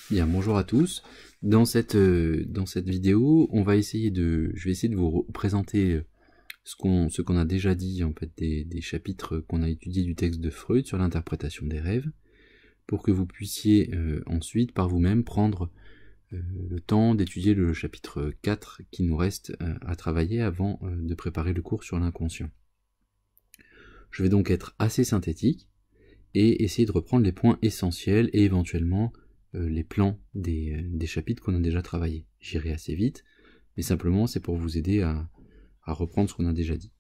Bien, bonjour à tous. Dans cette vidéo, je vais essayer de vous présenter ce qu'on a déjà dit en fait des chapitres qu'on a étudiés du texte de Freud sur l'interprétation des rêves, pour que vous puissiez ensuite par vous-même prendre le temps d'étudier le chapitre 4 qui nous reste à travailler avant de préparer le cours sur l'inconscient. Je vais donc être assez synthétique et essayer de reprendre les points essentiels et éventuellement les plans des chapitres qu'on a déjà travaillés. J'irai assez vite, mais simplement c'est pour vous aider à reprendre ce qu'on a déjà dit.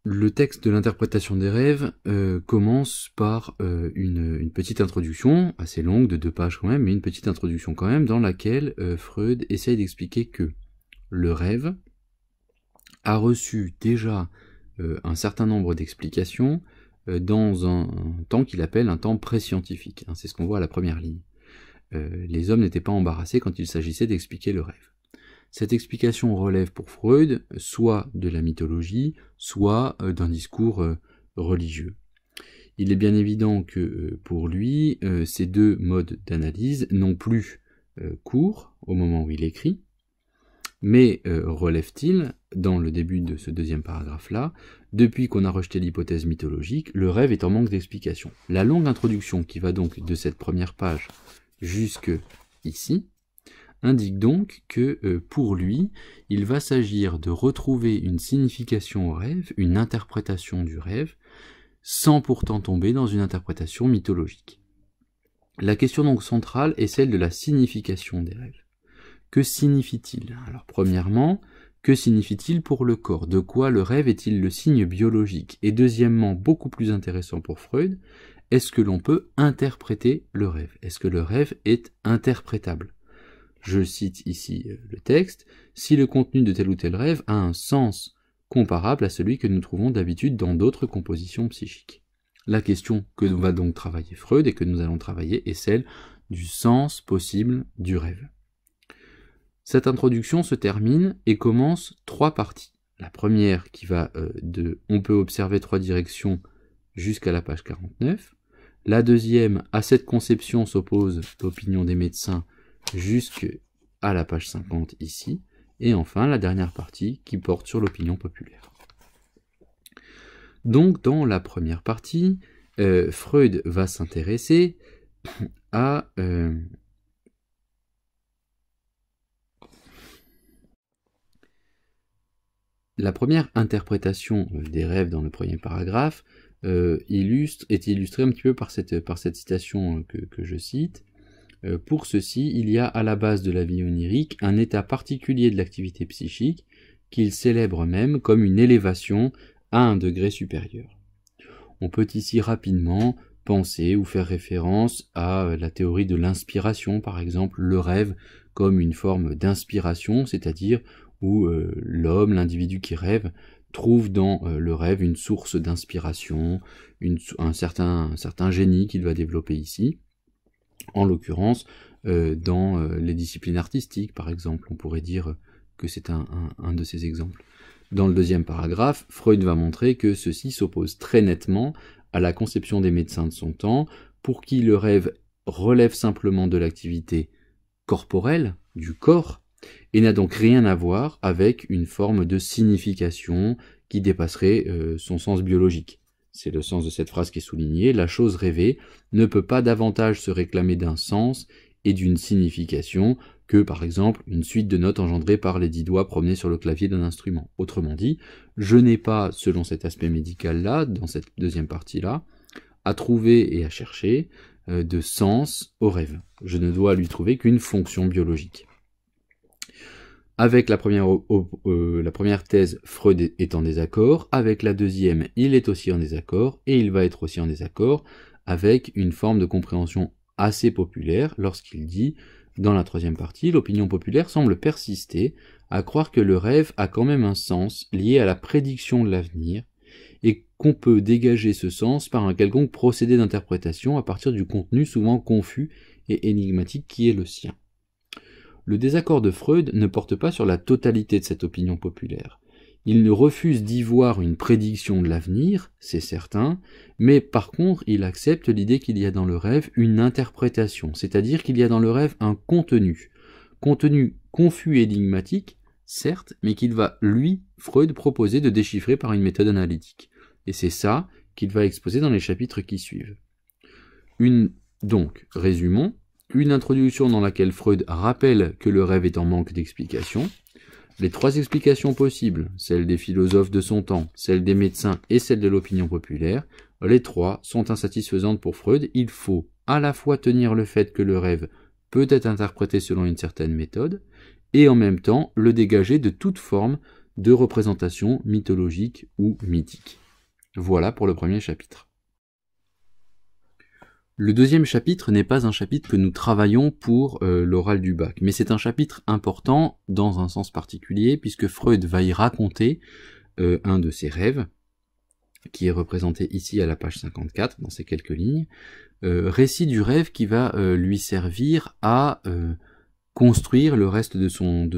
Le texte de l'interprétation des rêves commence par une petite introduction, assez longue, de 2 pages quand même, mais une petite introduction quand même, dans laquelle Freud essaye d'expliquer que le rêve a reçu déjà un certain nombre d'explications dans un temps qu'il appelle un temps pré-scientifique. C'est ce qu'on voit à la première ligne. Les hommes n'étaient pas embarrassés quand il s'agissait d'expliquer le rêve. Cette explication relève pour Freud soit de la mythologie, soit d'un discours religieux. Il est bien évident que pour lui, ces deux modes d'analyse n'ont plus cours au moment où il écrit, mais relève-t-il, dans le début de ce deuxième paragraphe-là, depuis qu'on a rejeté l'hypothèse mythologique, le rêve est en manque d'explication. La longue introduction qui va donc de cette première page jusque ici, indique donc que pour lui, il va s'agir de retrouver une signification au rêve, une interprétation du rêve, sans pourtant tomber dans une interprétation mythologique. La question donc centrale est celle de la signification des rêves. Que signifie-t-il? Alors premièrement, que signifie-t-il pour le corps? De quoi le rêve est-il le signe biologique? Et deuxièmement, beaucoup plus intéressant pour Freud, est-ce que l'on peut interpréter le rêve? Est-ce que le rêve est interprétable? Je cite ici le texte. Si le contenu de tel ou tel rêve a un sens comparable à celui que nous trouvons d'habitude dans d'autres compositions psychiques. La question que va donc travailler Freud et que nous allons travailler est celle du sens possible du rêve. Cette introduction se termine et commence 3 parties. La première qui va de « On peut observer 3 directions » jusqu'à la page 49. La deuxième, à cette conception s'oppose l'opinion des médecins jusqu'à la page 50 ici. Et enfin, la dernière partie qui porte sur l'opinion populaire. Donc, dans la première partie, Freud va s'intéresser à... La première interprétation des rêves dans le premier paragraphe est illustrée un petit peu par cette citation que je cite. Pour ceci, il y a à la base de la vie onirique un état particulier de l'activité psychique qu'il célèbre même comme une élévation à un degré supérieur. On peut ici rapidement penser ou faire référence à la théorie de l'inspiration, par exemple, le rêve comme une forme d'inspiration, c'est-à-dire où l'homme, l'individu qui rêve, trouve dans le rêve une source d'inspiration, un certain génie qu'il va développer ici. En l'occurrence, dans les disciplines artistiques, par exemple, on pourrait dire que c'est un de ces exemples. Dans le deuxième paragraphe, Freud va montrer que ceci s'oppose très nettement à la conception des médecins de son temps, pour qui le rêve relève simplement de l'activité corporelle, du corps, et n'a donc rien à voir avec une forme de signification qui dépasserait son sens biologique. C'est le sens de cette phrase qui est soulignée. La chose rêvée ne peut pas davantage se réclamer d'un sens et d'une signification que, par exemple, une suite de notes engendrées par les 10 doigts promenés sur le clavier d'un instrument. Autrement dit, je n'ai pas, selon cet aspect médical-là, dans cette deuxième partie-là, à trouver et à chercher de sens au rêve. Je ne dois lui trouver qu'une fonction biologique. Avec la première thèse, Freud est en désaccord. Avec la deuxième, il est aussi en désaccord. Et il va être aussi en désaccord avec une forme de compréhension assez populaire lorsqu'il dit, dans la troisième partie, l'opinion populaire semble persister à croire que le rêve a quand même un sens lié à la prédiction de l'avenir et qu'on peut dégager ce sens par un quelconque procédé d'interprétation à partir du contenu souvent confus et énigmatique qui est le sien. Le désaccord de Freud ne porte pas sur la totalité de cette opinion populaire. Il ne refuse d'y voir une prédiction de l'avenir, c'est certain, mais par contre, il accepte l'idée qu'il y a dans le rêve une interprétation, c'est-à-dire qu'il y a dans le rêve un contenu confus et énigmatique, certes, mais qu'il va, lui, Freud, proposer de déchiffrer par une méthode analytique. Et c'est ça qu'il va exposer dans les chapitres qui suivent. Donc, résumons, une introduction dans laquelle Freud rappelle que le rêve est en manque d'explications, les 3 explications possibles, celle des philosophes de son temps, celle des médecins et celle de l'opinion populaire, les 3 sont insatisfaisantes pour Freud. Il faut à la fois tenir le fait que le rêve peut être interprété selon une certaine méthode, et en même temps le dégager de toute forme de représentation mythologique ou mythique. Voilà pour le premier chapitre. Le deuxième chapitre n'est pas un chapitre que nous travaillons pour l'oral du bac, mais c'est un chapitre important dans un sens particulier, puisque Freud va y raconter un de ses rêves, qui est représenté ici à la page 54, dans ces quelques lignes, récit du rêve qui va lui servir à construire le reste de son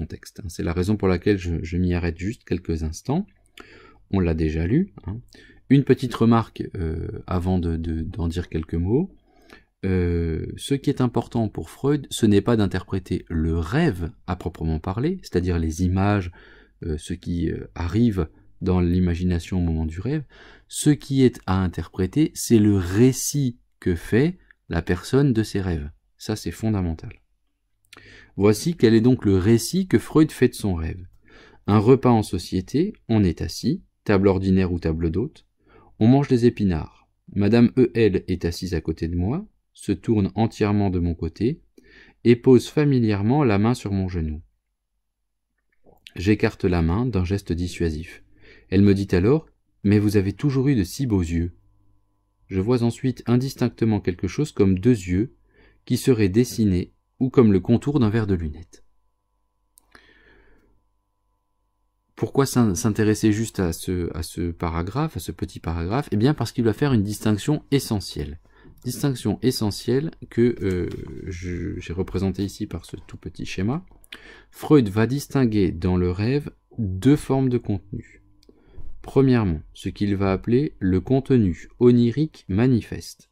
texte. C'est la raison pour laquelle je m'y arrête juste quelques instants. On l'a déjà lu, hein. Une petite remarque avant d'en dire quelques mots. Ce qui est important pour Freud, ce n'est pas d'interpréter le rêve à proprement parler, c'est-à-dire les images, ce qui arrive dans l'imagination au moment du rêve. Ce qui est à interpréter, c'est le récit que fait la personne de ses rêves. Ça, c'est fondamental. Voici quel est donc le récit que Freud fait de son rêve. Un repas en société, on est assis, table ordinaire ou table d'hôte, on mange des épinards. Madame E.L. est assise à côté de moi, se tourne entièrement de mon côté, et pose familièrement la main sur mon genou. J'écarte la main d'un geste dissuasif. Elle me dit alors « Mais vous avez toujours eu de si beaux yeux ». Je vois ensuite indistinctement quelque chose comme 2 yeux qui seraient dessinés ou comme le contour d'un verre de lunettes. Pourquoi s'intéresser juste à ce paragraphe, à ce petit paragraphe? Eh bien parce qu'il va faire une distinction essentielle. Distinction essentielle que j'ai représentée ici par ce tout petit schéma. Freud va distinguer dans le rêve 2 formes de contenu. Premièrement, ce qu'il va appeler le contenu onirique manifeste.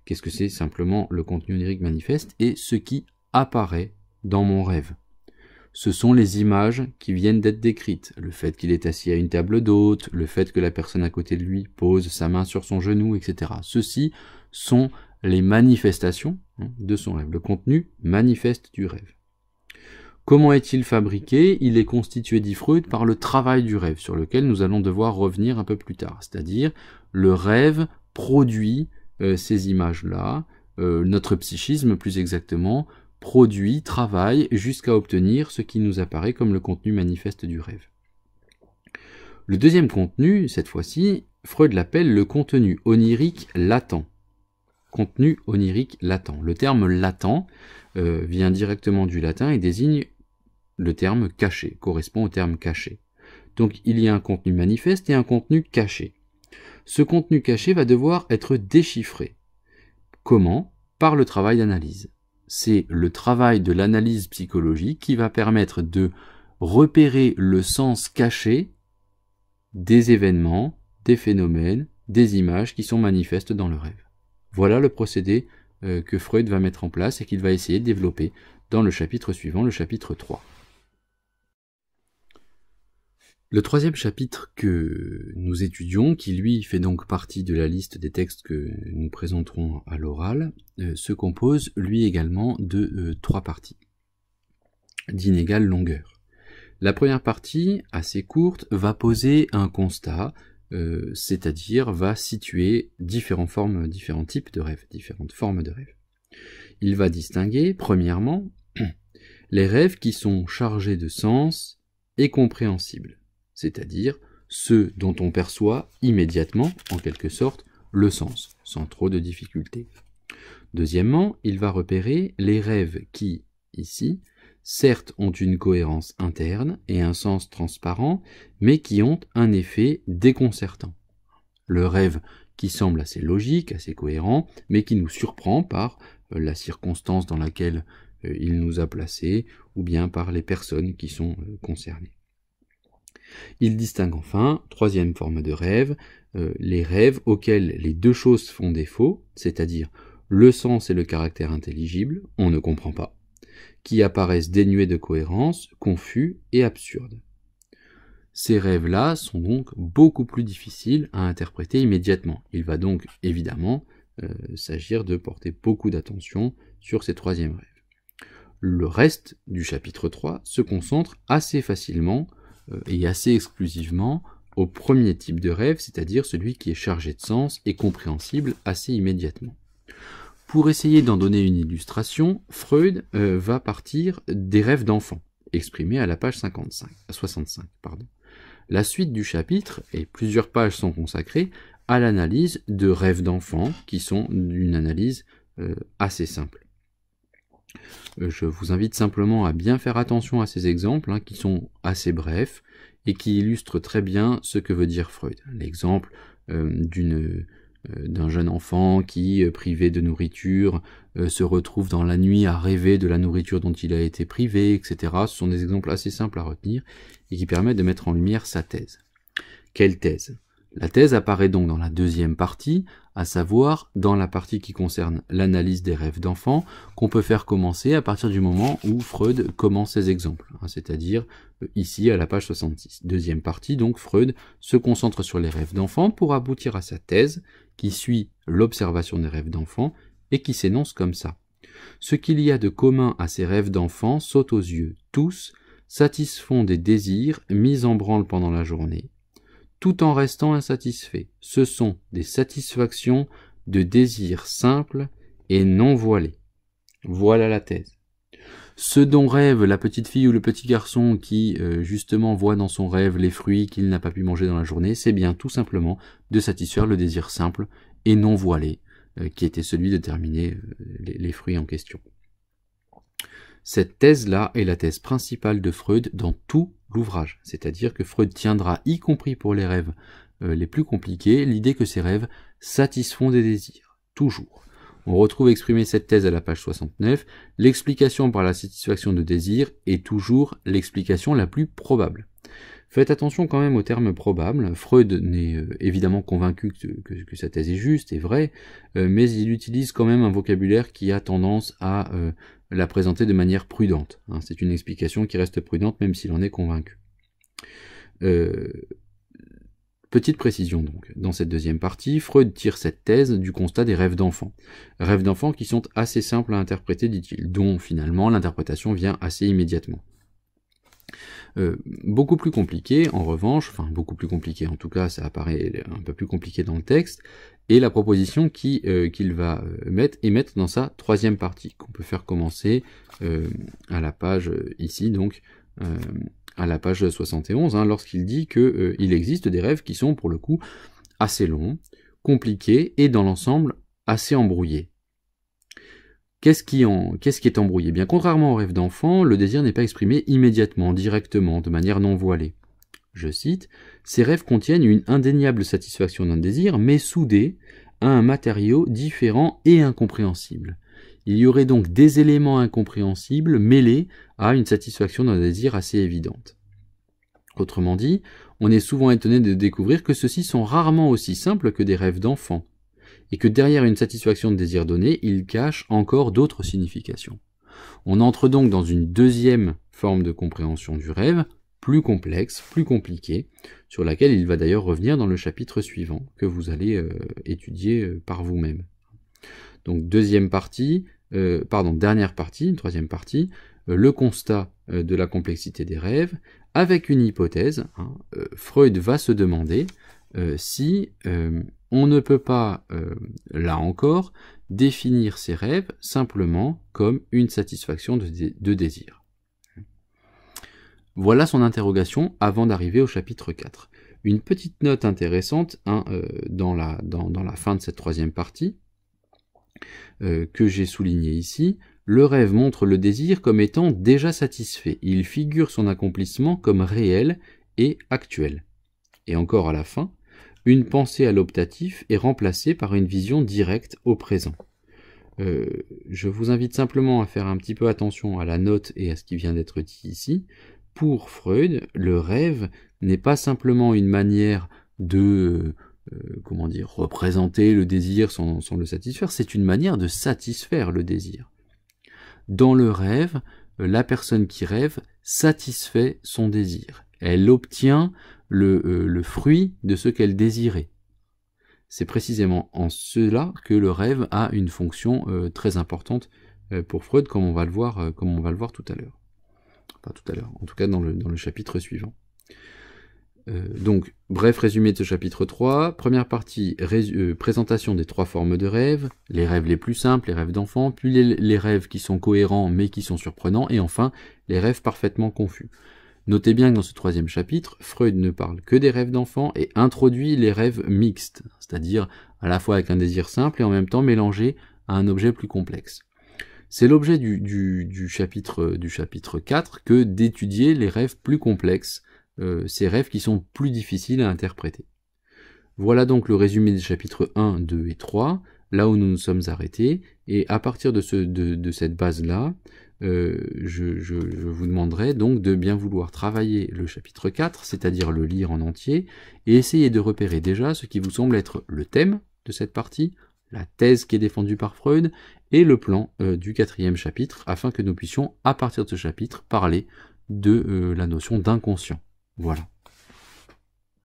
Qu'est-ce que c'est simplement le contenu onirique manifeste? Et ce qui apparaît dans mon rêve. Ce sont les images qui viennent d'être décrites. Le fait qu'il est assis à une table d'hôte, le fait que la personne à côté de lui pose sa main sur son genou, etc. Ceux-ci sont les manifestations de son rêve, le contenu manifeste du rêve. Comment est-il fabriqué? Il est constitué, dit Freud, par le travail du rêve, sur lequel nous allons devoir revenir un peu plus tard. C'est-à-dire, le rêve produit ces images-là, notre psychisme plus exactement, produit, travaille, jusqu'à obtenir ce qui nous apparaît comme le contenu manifeste du rêve. Le deuxième contenu, cette fois-ci, Freud l'appelle le contenu onirique latent. Contenu onirique latent. Le terme latent vient directement du latin et désigne le terme caché, correspond au terme caché. Donc il y a un contenu manifeste et un contenu caché. Ce contenu caché va devoir être déchiffré. Comment? Par le travail d'analyse. C'est le travail de l'analyse psychologique qui va permettre de repérer le sens caché des événements, des phénomènes, des images qui sont manifestes dans le rêve. Voilà le procédé que Freud va mettre en place et qu'il va essayer de développer dans le chapitre suivant, le chapitre 3. Le troisième chapitre que nous étudions, qui lui fait donc partie de la liste des textes que nous présenterons à l'oral, se compose lui également de 3 parties, d'inégale longueur. La première partie, assez courte, va poser un constat, c'est-à-dire va situer différentes types de rêves, différentes formes de rêves. Il va distinguer, premièrement, les rêves qui sont chargés de sens et compréhensibles, c'est-à-dire ceux dont on perçoit immédiatement, en quelque sorte, le sens, sans trop de difficultés. Deuxièmement, il va repérer les rêves qui, ici, certes ont une cohérence interne et un sens transparent, mais qui ont un effet déconcertant. Le rêve qui semble assez logique, assez cohérent, mais qui nous surprend par la circonstance dans laquelle il nous a placés, ou bien par les personnes qui sont concernées. Il distingue enfin, troisième forme de rêve, les rêves auxquels les deux choses font défaut, c'est-à-dire le sens et le caractère intelligible, on ne comprend pas, qui apparaissent dénués de cohérence, confus et absurdes. Ces rêves-là sont donc beaucoup plus difficiles à interpréter immédiatement. Il va donc évidemment s'agir de porter beaucoup d'attention sur ces troisièmes rêves. Le reste du chapitre 3 se concentre assez facilement et assez exclusivement au premier type de rêve, c'est-à-dire celui qui est chargé de sens et compréhensible assez immédiatement. Pour essayer d'en donner une illustration, Freud va partir des rêves d'enfants, exprimés à la page 65. La suite du chapitre, et plusieurs pages sont consacrées, à l'analyse de rêves d'enfants, qui sont d'une analyse assez simple. Je vous invite simplement à bien faire attention à ces exemples, qui sont assez brefs, et qui illustrent très bien ce que veut dire Freud. L'exemple d'un jeune enfant qui, privé de nourriture, se retrouve dans la nuit à rêver de la nourriture dont il a été privé, etc. Ce sont des exemples assez simples à retenir et qui permettent de mettre en lumière sa thèse. Quelle thèse? La thèse apparaît donc dans la deuxième partie, à savoir dans la partie qui concerne l'analyse des rêves d'enfants, qu'on peut faire commencer à partir du moment où Freud commence ses exemples, c'est-à-dire ici à la page 66. Deuxième partie, donc Freud se concentre sur les rêves d'enfants pour aboutir à sa thèse, qui suit l'observation des rêves d'enfants et qui s'énonce comme ça. Ce qu'il y a de commun à ces rêves d'enfants saute aux yeux. Tous satisfont des désirs mis en branle pendant la journée, tout en restant insatisfaits. Ce sont des satisfactions de désirs simples et non voilés. Voilà la thèse. Ce dont rêve la petite fille ou le petit garçon qui, justement, voit dans son rêve les fruits qu'il n'a pas pu manger dans la journée, c'est bien tout simplement de satisfaire le désir simple et non voilé, qui était celui de terminer les fruits en question. Cette thèse-là est la thèse principale de Freud dans tout l'ouvrage, c'est-à-dire que Freud tiendra, y compris pour les rêves les plus compliqués, l'idée que ces rêves satisfont des désirs, toujours. On retrouve exprimé cette thèse à la page 69, l'explication par la satisfaction de désirs est toujours l'explication la plus probable. Faites attention quand même au terme probable. Freud n'est évidemment convaincu que sa thèse est juste et vraie, mais il utilise quand même un vocabulaire qui a tendance à la présenter de manière prudente. C'est une explication qui reste prudente même s'il en est convaincu. Petite précision donc, dans cette deuxième partie, Freud tire cette thèse du constat des rêves d'enfants. Rêves d'enfants qui sont assez simples à interpréter, dit-il, dont finalement l'interprétation vient assez immédiatement. Beaucoup plus compliqué, en revanche, enfin beaucoup plus compliqué, en tout cas ça apparaît un peu plus compliqué dans le texte, et la proposition qu'il va mettre dans sa troisième partie, qu'on peut faire commencer à la page ici, donc à la page 71, lorsqu'il dit qu'il existe des rêves qui sont pour le coup assez longs, compliqués et dans l'ensemble assez embrouillés. Qu'est-ce qui est embrouillé? Bien, contrairement aux rêves d'enfant, le désir n'est pas exprimé immédiatement, directement, de manière non voilée. Je cite, « Ces rêves contiennent une indéniable satisfaction d'un désir, mais soudée à un matériau différent et incompréhensible. Il y aurait donc des éléments incompréhensibles mêlés à une satisfaction d'un désir assez évidente. » Autrement dit, on est souvent étonné de découvrir que ceux-ci sont rarement aussi simples que des rêves d'enfant, et que derrière une satisfaction de désir donné, il cache encore d'autres significations. On entre donc dans une deuxième forme de compréhension du rêve, plus complexe, plus compliquée, sur laquelle il va d'ailleurs revenir dans le chapitre suivant, que vous allez étudier par vous-même. Donc dernière partie, troisième partie, le constat de la complexité des rêves, avec une hypothèse. Freud va se demander si on ne peut pas, là encore, définir ces rêves simplement comme une satisfaction de désir. Voilà son interrogation avant d'arriver au chapitre 4. Une petite note intéressante dans la fin de cette troisième partie, que j'ai soulignée ici. Le rêve montre le désir comme étant déjà satisfait. Il figure son accomplissement comme réel et actuel. Et encore à la fin, une pensée à l'optatif est remplacée par une vision directe au présent. Je vous invite simplement à faire un petit peu attention à la note et à ce qui vient d'être dit ici. Pour Freud, le rêve, n'est pas simplement une manière de représenter le désir sans le satisfaire, c'est une manière de satisfaire le désir. Dans le rêve, la personne qui rêve satisfait son désir. Elle obtient le fruit de ce qu'elle désirait. C'est précisément en cela que le rêve a une fonction très importante pour Freud, comme on va le voir tout à l'heure. Pas tout à l'heure, en tout cas dans le chapitre suivant. Donc, bref résumé de ce chapitre 3. Première partie, présentation des 3 formes de rêves, les rêves les plus simples, les rêves d'enfant, puis les rêves qui sont cohérents mais qui sont surprenants, et enfin, les rêves parfaitement confus. Notez bien que dans ce 3e chapitre, Freud ne parle que des rêves d'enfant et introduit les rêves mixtes, c'est-à-dire à la fois avec un désir simple et en même temps mélangé à un objet plus complexe. C'est l'objet du chapitre 4 que d'étudier les rêves plus complexes, ces rêves qui sont plus difficiles à interpréter. Voilà donc le résumé des chapitres 1, 2 et 3, là où nous nous sommes arrêtés, et à partir de cette base-là, je vous demanderai donc de bien vouloir travailler le chapitre 4, c'est-à-dire le lire en entier, et essayer de repérer déjà ce qui vous semble être le thème de cette partie, la thèse qui est défendue par Freud, et le plan du 4e chapitre, afin que nous puissions, à partir de ce chapitre, parler de la notion d'inconscient. Voilà.